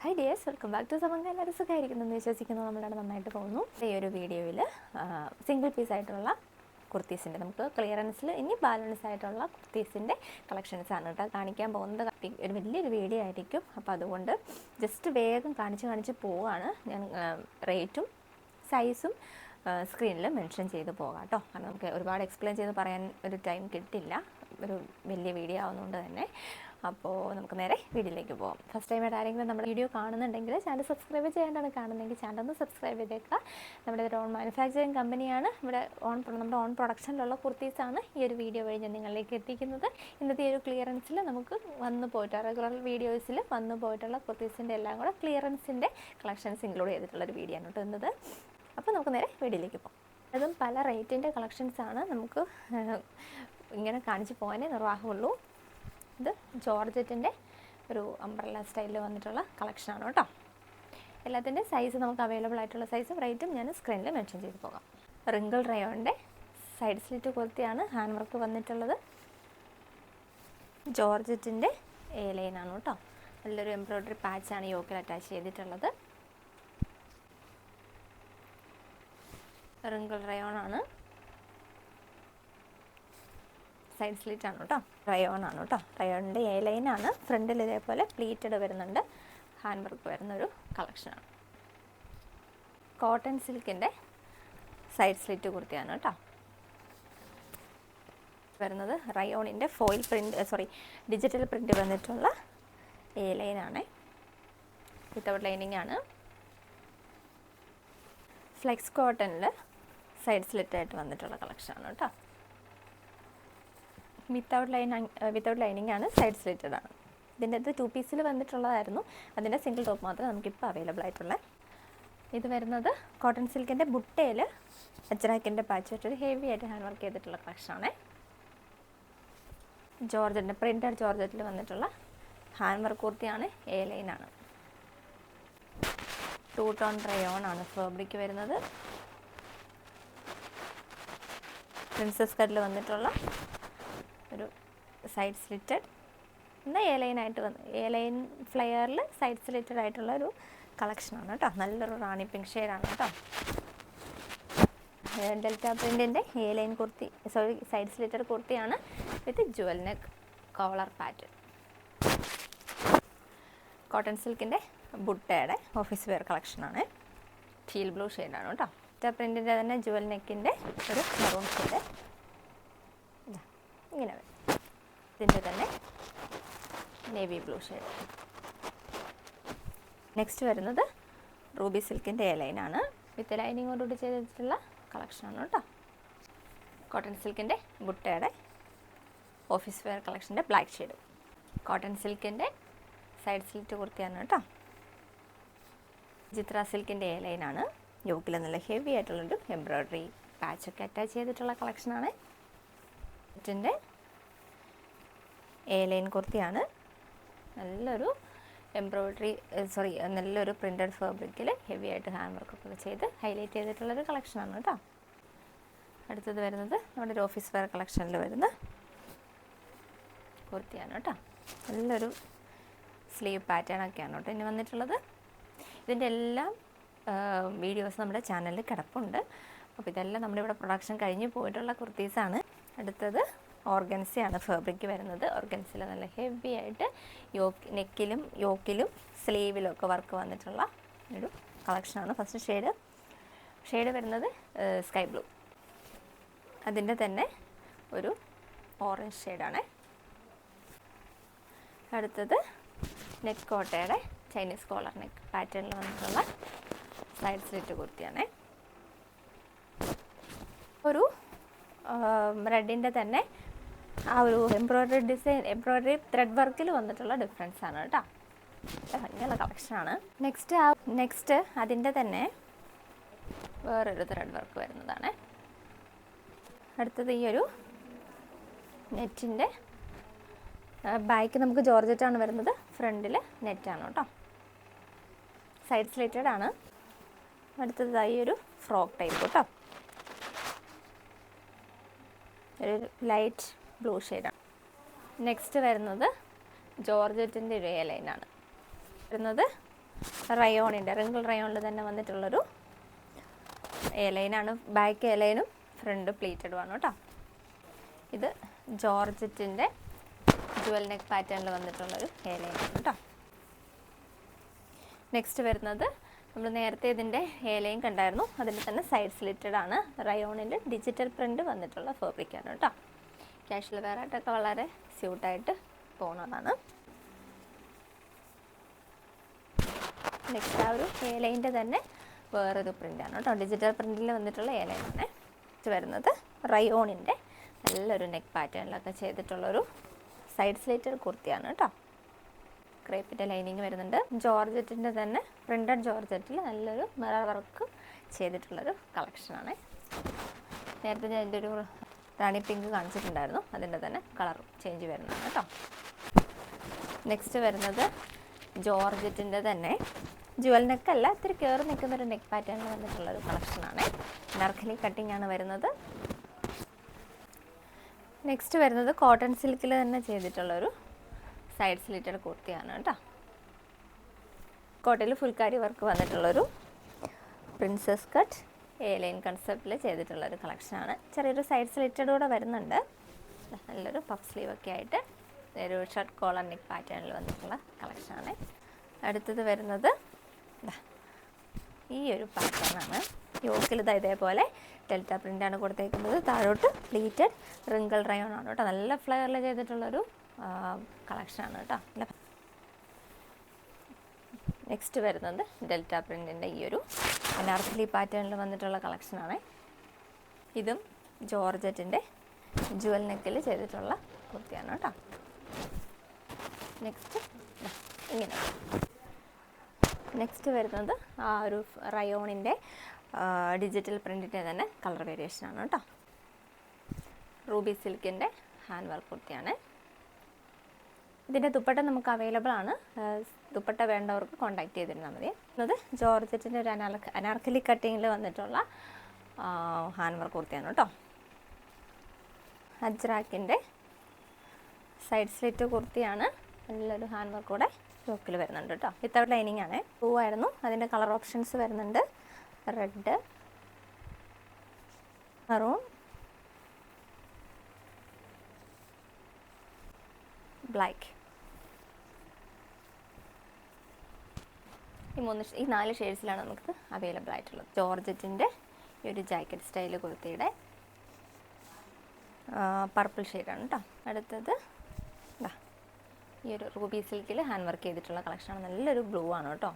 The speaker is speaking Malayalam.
High dears, welcome back to Samanka. എല്ലാവരും സുഖമായിരിക്കുന്നു വിശ്വസിക്കുന്നു. നമ്മളവിടെ നന്നായിട്ട് പോകുന്നു. ഈ ഒരു വീഡിയോയിൽ സിംഗിൾ പീസ് ആയിട്ടുള്ള കുർത്തീസിൻ്റെ നമുക്ക് ക്ലിയറൻസിൽ ഇനി ബാലൻസ് ആയിട്ടുള്ള കുർത്തീസിൻ്റെ കളക്ഷൻസ് ആണ് കേട്ടോ കാണിക്കാൻ പോകുന്നത്. ഒരു വലിയൊരു വീഡിയോ ആയിരിക്കും. അപ്പോൾ അതുകൊണ്ട് ജസ്റ്റ് വേഗം കാണിച്ച് പോവുകയാണ്. ഞാൻ റേറ്റും സൈസും സ്ക്രീനിൽ മെൻഷൻ ചെയ്ത് പോകാം കേട്ടോ. കാരണം നമുക്ക് ഒരുപാട് എക്സ്പ്ലെയിൻ ചെയ്ത് പറയാൻ ഒരു ടൈം കിട്ടില്ല, ഒരു വലിയ വീഡിയോ ആവുന്നതുകൊണ്ട് തന്നെ. അപ്പോൾ നമുക്ക് നേരെ വീഡിയോയിലേക്ക് പോകാം. ഫസ്റ്റ് ടൈമായിട്ട് ആരെങ്കിലും നമ്മുടെ വീഡിയോ കാണുന്നുണ്ടെങ്കിൽ ചാനൽ സബ്സ്ക്രൈബ് ചെയ്യാണ്ടാണ് കാണുന്നതെങ്കിൽ ചാനൽ ഒന്ന് സബ്സ്ക്രൈബ് ചെയ്തേക്കുക. നമ്മുടെ ഒരു ഓൺ മാനുഫാക്ചറിങ് കമ്പനിയാണ്. ഇവിടെ നമ്മുടെ ഓൺ പ്രൊഡക്ഷനിലുള്ള കുർത്തീസാണ് ഈ ഒരു വീഡിയോ വഴി ഞാൻ നിങ്ങളിലേക്ക് എത്തിക്കുന്നത്. ഇന്നത്തെ ഈ ഒരു ക്ലിയറൻസിൽ നമുക്ക് വന്നു പോയിട്ട് റെഗുലർ വീഡിയോസിൽ വന്നു പോയിട്ടുള്ള കുർത്തീസിൻ്റെ എല്ലാം കൂടെ ക്ലിയറൻസിൻ്റെ കളക്ഷൻസ് ഇൻക്ലൂഡ് ചെയ്തിട്ടുള്ളൊരു വീഡിയോ ആണ് ഇടുന്നത്. അപ്പോൾ നമുക്ക് നേരെ വീഡിയോയിലേക്ക് പോകാം. അതും പല റേറ്റിൻ്റെ കളക്ഷൻസാണ്. നമുക്ക് ഇങ്ങനെ കാണിച്ച് പോകാനേ നിർവാഹമുള്ളൂ. ഇത് ജോർജറ്റിൻ്റെ ഒരു അംബ്രല്ല സ്റ്റൈലിൽ വന്നിട്ടുള്ള കളക്ഷനാണ് കേട്ടോ. എല്ലാത്തിൻ്റെ സൈസ് നമുക്ക് അവൈലബിൾ ആയിട്ടുള്ള സൈസും റേറ്റും ഞാൻ സ്ക്രീനിൽ മെൻഷൻ ചെയ്ത് പോകാം. റിങ്കിൾ റയോണിൻ്റെ സൈഡ് സ്ലിറ്റ് കുർത്തിയാണ് ഹാൻഡ് വർക്ക് വന്നിട്ടുള്ളത്. ജോർജറ്റിൻ്റെ എ ലൈനാണ് കേട്ടോ. നല്ലൊരു എംബ്രോയ്ഡറി പാച്ചാണ് യോക്കിൽ അറ്റാച്ച് ചെയ്തിട്ടുള്ളത്. റിങ്കിൾ റയോണാണ്, സൈഡ് സ്ലിറ്റ് ആണ് കേട്ടോ. റയോണാണ് കേട്ടോ. റയോണിൻ്റെ എ ലൈനാണ്. ഫ്രണ്ടിൽ ഇതേപോലെ പ്ലീറ്റഡ് വരുന്നുണ്ട്, ഹാൻഡ് വർക്ക് വരുന്നൊരു കളക്ഷനാണ്. കോട്ടൺ സിൽക്കിൻ്റെ സൈഡ് സ്ലിറ്റ് കുർത്തിയാണ് കേട്ടോ വരുന്നത്. റയോണിൻ്റെ ഫോയിൽ പ്രിൻ്റ് ഡിജിറ്റൽ പ്രിൻ്റ് വന്നിട്ടുള്ള എ ലൈനാണ്. വിത്തൗട്ട് ലൈനിങ് ആണ്. ഫ്ലെക്സ് കോട്ടണിൽ സൈഡ് സ്ലിറ്റായിട്ട് വന്നിട്ടുള്ള കളക്ഷനാണ് കേട്ടോ. വിത്തൗട്ട് ലൈനിങ് ആണ്, സൈഡ് സ്ലിറ്റഡ് ആണ്. ഇതിൻ്റെ അത് 2 പീസിൽ വന്നിട്ടുള്ളതായിരുന്നു. അതിൻ്റെ സിംഗിൾ ടോപ്പ് മാത്രമേ നമുക്കിപ്പോൾ അവൈലബിൾ ആയിട്ടുള്ളത്. ഇത് വരുന്നത് കോട്ടൺ സിൽക്കിൻ്റെ ബുട്ടയിൽ അജ്രാക്കിൻ്റെ പാച്ച് വെച്ചൊരു ഹെവി ആയിട്ട് ഹാൻഡ് വർക്ക് ചെയ്തിട്ടുള്ള കളക്ഷനാണ്. ജോർജറ്റിൻ്റെ പ്രിൻ്റഡ് ജോർജറ്റിൽ വന്നിട്ടുള്ള ഹാൻഡ് വർക്ക് കുർത്തിയാണ്. എ ലൈനാണ്. 2 ടോൺ റയോൺ ആണ് ഫാബ്രിക് വരുന്നത്. പ്രിൻസസ് കട്ടിൽ വന്നിട്ടുള്ള ഒരു സൈഡ് സ്ലിറ്റഡ് എന്നാൽ എ ലൈൻ ഫ്ലെയറിൽ സൈഡ് സ്ലിറ്റഡ് ആയിട്ടുള്ള ഒരു കളക്ഷനാണ് കേട്ടോ. നല്ലൊരു റാണി പിങ്ക് ഷെയ്ഡാണ് കേട്ടോ. ഡെൽറ്റ പ്രിൻറ്റിൻ്റെ A line kurti side slitted കുർത്തിയാണ് with jewel neck collar pattern. Cotton സിൽക്കിൻ്റെ ബുട്ടയുടെ ഓഫീസ് വെയർ കളക്ഷനാണ്. ടീൽ ബ്ലൂ ഷെയ്ഡാണ് കേട്ടോ. ഡെൽറ്റ പ്രിൻറ്റിൻ്റെ തന്നെ ജുവൽ നെക്കിൻ്റെ ഒരു മെറൂൺ ഷെയ്ഡ് ഇങ്ങനെ വരും. ഇതിൻ്റെ തന്നെ നേവി ബ്ലൂ ഷെയ്ഡ്. നെക്സ്റ്റ് വരുന്നത് റൂബി സിൽക്കിൻ്റെ എ ലൈനാണ്. വിത്ത് ലൈനിങ്ങോടുകൂടി ചെയ്തിട്ടുള്ള കളക്ഷനാണ് കേട്ടോ. കോട്ടൺ സിൽക്കിൻ്റെ ബുട്ടയുടെ ഓഫീസ് വെയർ കളക്ഷൻ്റെ ബ്ലാക്ക് ഷെയ്ഡ്. കോട്ടൺ സിൽക്കിൻ്റെ സൈഡ് സ്ലിറ്റ് കുർത്തിയാണ് കേട്ടോ. ചിത്ര സിൽക്കിൻ്റെ എ ലൈനാണ്. യോക്കിൽ നല്ല ഹെവി ആയിട്ടുള്ളൊരു എംബ്രോയ്ഡറി പാച്ചൊക്കെ അറ്റാച്ച് ചെയ്തിട്ടുള്ള കളക്ഷനാണ്. ഇതിൻ്റെ എ ലൈൻ കുർത്തിയാണ്. നല്ലൊരു നല്ലൊരു പ്രിൻ്റഡ് ഫാബ്രിക്കിൽ ഹെവി ആയിട്ട് ഹാൻഡ് വർക്കൊക്കെ ചെയ്ത് ഹൈലൈറ്റ് ചെയ്തിട്ടുള്ളൊരു കളക്ഷനാണ് കേട്ടോ. അടുത്തത് വരുന്നത് നമ്മുടെ ഒരു ഓഫീസ് വെയർ കളക്ഷനിൽ വരുന്ന കുർത്തിയാണ് കേട്ടോ. നല്ലൊരു സ്ലീവ് പാറ്റേൺ ഒക്കെയാണ് കേട്ടോ ഇനി വന്നിട്ടുള്ളത്. ഇതിൻ്റെ എല്ലാം വീഡിയോസ് നമ്മുടെ ചാനലിൽ കിടപ്പുണ്ട്. അപ്പോൾ ഇതെല്ലാം നമ്മുടെ ഇവിടെ പ്രൊഡക്ഷൻ കഴിഞ്ഞ് പോയിട്ടുള്ള കുർത്തീസാണ്. അടുത്തത് ഓർഗൻസയാണ് ഫാബ്രിക് വരുന്നത്. ഓർഗൻസിൽ നല്ല ഹെവി ആയിട്ട് നെക്കിലും യോക്കിലും സ്ലീവിലും ഒക്കെ വർക്ക് വന്നിട്ടുള്ള ഒരു കളക്ഷനാണ്. ഫസ്റ്റ് ഷെയ്ഡ് വരുന്നത് സ്കൈ ബ്ലൂ. അതിൻ്റെ തന്നെ ഒരു ഓറഞ്ച് ഷെയ്ഡാണ്. അടുത്തത് നെക്ക് കോട്ടയുടെ ചൈനീസ് കോളർ നെക്ക് പാറ്റേണിൽ വന്നിട്ടുള്ള സൈഡ് സ്ലിറ്റ് കുർത്തിയാണ്. ഒരു റെഡിൻ്റെ തന്നെ ആ ഒരു എംബ്രോയ്ഡറി ത്രെഡ് വർക്കിൽ വന്നിട്ടുള്ള ഡിഫറൻസ് ആണ് കേട്ടോ. ഭംഗിയുള്ള കളക്ഷനാണ്. നെക്സ്റ്റ് അതിൻ്റെ തന്നെ വേറൊരു ത്രെഡ് വർക്ക് വരുന്നതാണ്. അടുത്തത് ഈ ഒരു നെറ്റിൻ്റെ ബാക്ക് നമുക്ക് ജോർജറ്റാണ് വരുന്നത്. ഫ്രണ്ടിൽ നെറ്റാണ് കേട്ടോ. സൈഡ് സ്ലിറ്റഡ് ആണ്. അടുത്തതായി ഒരു ഫ്രോക്ക് ടൈപ്പ് കേട്ടോ. ഒരു ലൈറ്റ് ബ്ലൂ ഷെയ്ഡാണ്. നെക്സ്റ്റ് വരുന്നത് ജോർജറ്റിൻ്റെ ഒരു എ ലൈനാണ് വരുന്നത്. റയോണിൻ്റെ റിങ്കിൾ റയോണിൽ തന്നെ വന്നിട്ടുള്ളൊരു എലൈനാണ്. ബാക്ക് എലൈനും ഫ്രണ്ട് പ്ലീറ്റഡും ആണ് കേട്ടോ. ഇത് ജോർജറ്റിൻ്റെ ജുവൽ നെക്ക് പാറ്റേണിൽ വന്നിട്ടുള്ളൊരു എലൈനാണ് കേട്ടോ. നെക്സ്റ്റ് വരുന്നത് നമ്മൾ നേരത്തെ ഇതിൻ്റെ എലൈൻ കണ്ടായിരുന്നു, അതിൽ തന്നെ സൈഡ് സ്ലിറ്റഡ് ആണ്. റയോണിൻ്റെ ഡിജിറ്റൽ പ്രിൻ്റ് വന്നിട്ടുള്ള ഫാബ്രിക്കാണ് കേട്ടോ. ക്യാഷ്വൽ വെയർ ആയിട്ടൊക്കെ വളരെ സ്യൂട്ടായിട്ട് പോകുന്നതാണ്. നെക്സ്റ്റ് ആ ഒരു എലൈൻ്റെ തന്നെ വേറൊരു പ്രിൻ്റാണ് കേട്ടോ. ഡിജിറ്റൽ പ്രിൻറ്റിൽ വന്നിട്ടുള്ള എലൈനാണ്. നെക്സ്റ്റ് വരുന്നത് റയോണിൻ്റെ നല്ലൊരു നെക്ക് പാറ്റേണിലൊക്കെ ചെയ്തിട്ടുള്ളൊരു സൈഡ് സ്ലിറ്റഡ് കുർത്തിയാണ് കേട്ടോ. ക്രേപ്പിൻ്റെ ലൈനിങ് വരുന്നുണ്ട്. ജോർജറ്റിൻ്റെ തന്നെ പ്രിൻ്റഡ് ജോർജറ്റിൽ നല്ലൊരു മിറർ വർക്ക് ചെയ്തിട്ടുള്ളൊരു കളക്ഷനാണ്. നേരത്തെ ഞാൻ എൻ്റെ ഒരു റാണി പിങ്ക് കാണിച്ചിട്ടുണ്ടായിരുന്നു, അതിൻ്റെ തന്നെ കളർ ചേഞ്ച് വരുന്നതാണ് കേട്ടോ. നെക്സ്റ്റ് വരുന്നത് ജോർജറ്റിൻ്റെ തന്നെ ജുവൽ നെക്കല്ല, ഇത്തിരി കയറി നിൽക്കുന്നൊരു നെക്ക് പാറ്റേണിൽ വന്നിട്ടുള്ളൊരു കളക്ഷനാണ്. അനാർക്കലി കട്ടിംഗ് ആണ് വരുന്നത്. നെക്സ്റ്റ് വരുന്നത് കോട്ടൺ സിൽക്കിൽ തന്നെ ചെയ്തിട്ടുള്ളൊരു സൈഡ് സ്ലിറ്റഡ് കുർത്തിയാണ് കേട്ടോ. കോട്ടയിൽ ഫുൾക്കാരി വർക്ക് വന്നിട്ടുള്ളൊരു പ്രിൻസസ് കട്ട് എലൈൻ കൺസെപ്റ്റിൽ ചെയ്തിട്ടുള്ളൊരു കളക്ഷനാണ്. ചെറിയൊരു സൈഡ് സ്ലിറ്റഡ് കൂടെ വരുന്നുണ്ട്. നല്ലൊരു പഫ് സ്ലീവ് ഒക്കെ ആയിട്ട് ഒരു ഷർട്ട് കോളർ നെക്ക് പാറ്റേണിൽ വന്നിട്ടുള്ള കളക്ഷനാണ്. അടുത്തത് വരുന്നത് ഈ ഒരു പാറ്റേണാണ്. യോക്കിൽ ഇതേപോലെ ഡെൽറ്റ പ്രിൻ്റാണ് കൊടുത്തേക്കുന്നത്. താഴോട്ട് പ്ലീറ്റഡ് റിങ്കിൾ റയോൺ ആണ് കേട്ടോ. നല്ല ഫ്ലെയറിൽ ചെയ്തിട്ടുള്ളൊരു കളക്ഷനാണ് കേട്ടോ. നെക്സ്റ്റ് വരുന്നത് ഡെൽറ്റ പ്രിൻറ്റിൻ്റെ ഈ ഒരു അനാർക്കലി പാറ്റേണിൽ വന്നിട്ടുള്ള കളക്ഷനാണ്. ഇതും ജോർജറ്റിൻ്റെ ജുവൽ നെക്കിൽ ചെയ്തിട്ടുള്ള കുർത്തിയാണ് കേട്ടോ. നെക്സ്റ്റ് ഇങ്ങനെ. നെക്സ്റ്റ് വരുന്നത് ആ ഒരു റയോണിൻ്റെ ഡിജിറ്റൽ പ്രിൻറ്റിൻ്റെ തന്നെ കളർ വേരിയേഷനാണ് കേട്ടോ. റൂബി സിൽക്കിൻ്റെ ഹാൻഡ് വർക്ക് കുർത്തിയാണ്. ഇതിൻ്റെ ദുപ്പട്ട നമുക്ക് അവൈലബിൾ ആണ്. ദുപ്പട്ട വേണ്ടവർക്ക് കോൺടാക്ട് ചെയ്തിരുന്നാൽ മതി. അത് ജോർജറ്റിൻ്റെ ഒരു അനാർക്കലി കട്ടിങ്ങിൽ വന്നിട്ടുള്ള ഹാൻഡ് വർക്ക് കുർത്തിയാണ് കേട്ടോ. അജ്രാക്കിൻ്റെ സൈഡ് സ്ലിറ്റ് കുർത്തിയാണ്. നല്ലൊരു ഹാൻഡ് വർക്ക് കൂടെ യോക്കിൽ വരുന്നുണ്ട് കേട്ടോ. വിത്തൗട്ട് ലൈനിങ് ആണ്. ആയിരുന്നു. അതിൻ്റെ കളർ ഓപ്ഷൻസ് വരുന്നുണ്ട്. Red, maroon, black. ഈ 4 ഷെയ്ഡ്സിലാണ് നമുക്ക് അവൈലബിൾ ആയിട്ടുള്ളത്. ജോർജറ്റിൻ്റെ ഈ ഒരു ജാക്കറ്റ് സ്റ്റൈൽ കുർത്തിയുടെ പർപ്പിൾ ഷെയ്ഡാണ് കേട്ടോ. അടുത്തത് ഈ ഒരു റൂബി സിൽക്കിൽ ഹാൻഡ് വർക്ക് ചെയ്തിട്ടുള്ള കളക്ഷനാണ്. നല്ലൊരു ബ്ലൂ ആണ് കേട്ടോ.